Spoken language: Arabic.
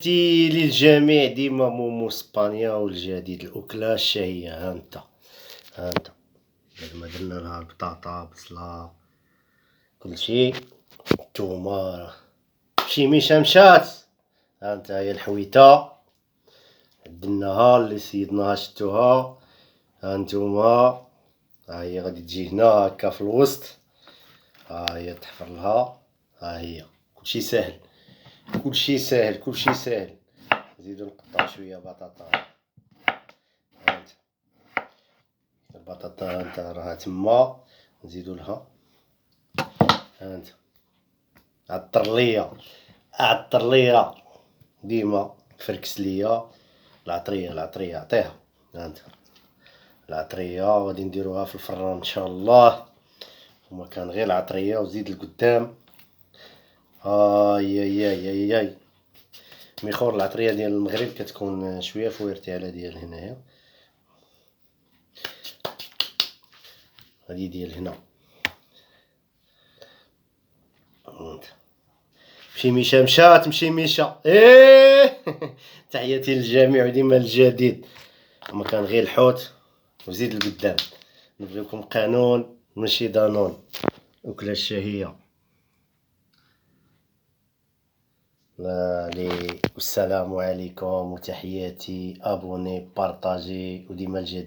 تحياتي للجميع. ديما مومو اسبانيا والجديد الأكلة الشهية. ها انت بعد ما درنا لها البطاطا بصلة كلشي التومة شي مشات. ها انت هي الحويتة عدلناها اللي صيدناها شتوها. ها نتوما ها هي غادي تجي هنا هكا في الوسط. ها هي تحفر لها. ها هي كلشي ساهل كلشي ساهل. نزيدو نقطعو شوية بطاطا. هانت البطاطا هانت راها تما نزيدو لها. هانت عالطرلية ديما فركس ليا العطرية عطيها. هانت العطرية غادي نديروها في الفران ان شاء الله. وما كان غير العطرية وزيد القدام. هاي ميخور العطرية ديال المغرب كتكون شوية فويرتي على ديال هنايا. هادي ديال هنا مشي مشا تحياتي للجميع وديما الجديد. وما كان غير الحوت وزيد القدام. نبغيكم قانون ماشي دانون. أكلة الشهية. والسلام عليكم وتحياتي. ابوني بارطاجي وديما الجديد.